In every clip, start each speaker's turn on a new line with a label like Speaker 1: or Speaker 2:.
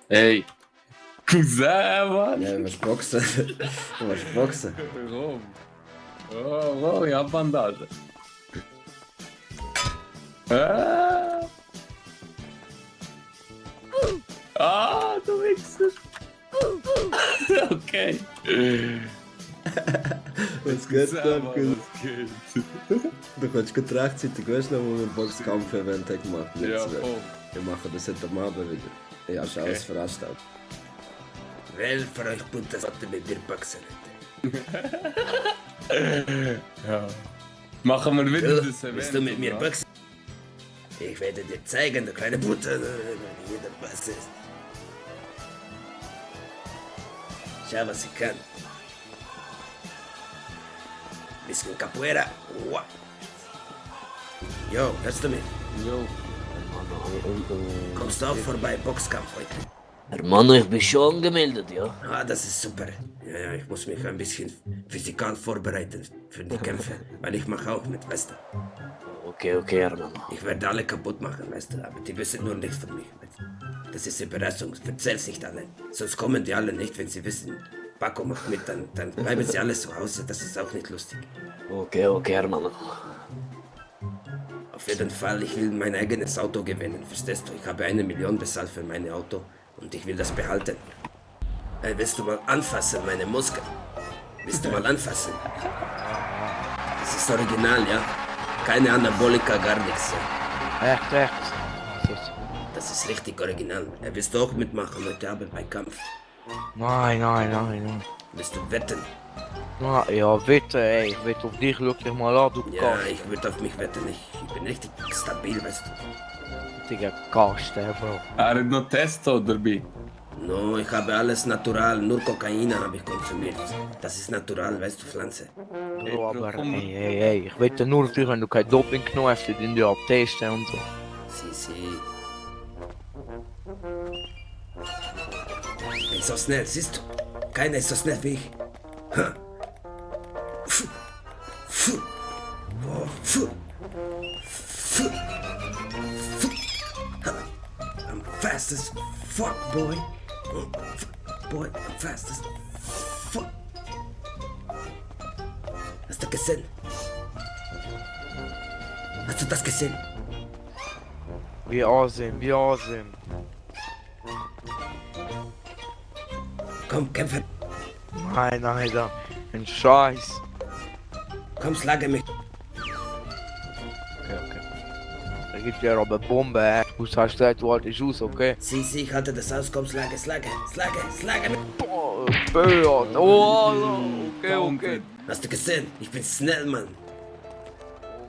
Speaker 1: Ey, Cousin, Mann!
Speaker 2: Ja, was boxen? Was boxen?
Speaker 1: Warum? Oh, ich hab Bandage. Du Wichser! Okay.
Speaker 2: Was geht da?
Speaker 1: Was geht?
Speaker 2: Du kannst gut rechtzeitig, weißt du noch, wo wir einen Boxkampf-Event haben gemacht haben?
Speaker 1: Ja, voll.
Speaker 2: Wir machen das heute am Abend wieder. Ja, ist alles veranstaltet. Wer von euch Putas sollte mit dir boxen?
Speaker 1: Ja. Machen wir wieder das Event.
Speaker 2: Willst du mit mir
Speaker 1: oder?
Speaker 2: boxen? Ich werde dir zeigen, du kleine Putte, wie jeder Bass ist. Schau, was ich kann. Bisschen Capoeira. Wow. Jo, hörst du mich?
Speaker 1: Jo.
Speaker 2: Kommst du auch vorbei, Boxkampf heute?
Speaker 3: Hermano, ich bin schon angemeldet, ja.
Speaker 2: Ah, das ist super. Ja, ich muss mich ein bisschen physikal vorbereiten für die Kämpfe, weil ich mache auch mit, weißt du.
Speaker 3: Okay, Hermano.
Speaker 2: Ich werde alle kaputt machen, weißt du, aber die wissen nur nichts von mir. Das ist Überraschung, erzähl's nicht allen. Sonst kommen die alle nicht, wenn sie wissen, Paco macht mit, dann bleiben sie alle zu Hause, das ist auch nicht lustig.
Speaker 3: Okay, Hermano.
Speaker 2: Auf jeden Fall, ich will mein eigenes Auto gewinnen, verstehst du? Ich habe 1 Million bezahlt für mein Auto und ich will das behalten. Hey, willst du mal anfassen, meine Muskeln? Willst du mal anfassen? Das ist original, ja? Keine Anabolika, gar nichts. Ja?
Speaker 4: Echt.
Speaker 2: Das ist richtig original. Willst du auch mitmachen heute Abend bei Kampf?
Speaker 4: Nein.
Speaker 2: Willst du wetten?
Speaker 4: Na, ja, bitte, ey. Ich will auf dich wirklich mal an, du
Speaker 2: Ja, ich würde auf mich wetten. Ich bin richtig stabil, weißt du.
Speaker 4: Kastiger Kasten, Bro.
Speaker 1: Er hat noch Testo dabei.
Speaker 2: No, ich habe alles natural. Nur Kokain habe ich konsumiert. Das ist natural, weißt du, Pflanze.
Speaker 4: Bro, aber
Speaker 1: komm.
Speaker 4: ey. Ich wette nur auf dich, wenn du kein Doping genommen hast, in dir abtesten und so.
Speaker 2: Sie. Ich bin so schnell, siehst du? Keiner ist so schnell wie ich. Ha. Pfuh. Pfuh. Oh, pfuh. Pfuh. Pfuh. Ha. I'm fast as fuck, boy. Oh, fuck, boy, I'm fast as fuck. Hast du gesehen? Hast du das gesehen?
Speaker 4: Wie awesome.
Speaker 2: Komm, kämpfe.
Speaker 4: Nein, da. Ein Scheiß.
Speaker 2: Komm, schlage mich.
Speaker 4: Okay. Da gibt ja aber Bombe, ey. Du sagst gleich, du haltest aus, okay?
Speaker 2: Sieh, ich halte das aus. Komm, schlage mich.
Speaker 4: Boah, Böhr. Oh, okay.
Speaker 2: Hast du gesehen? Ich bin schnell, Mann.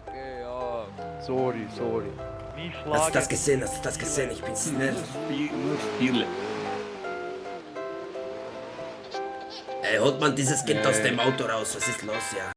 Speaker 4: Okay, ja. Sorry.
Speaker 2: Hast du das gesehen? Ich bin schnell.
Speaker 1: Nur Spiele.
Speaker 2: Ey, holt man dieses Kind aus dem Auto raus. Was ist los, ja?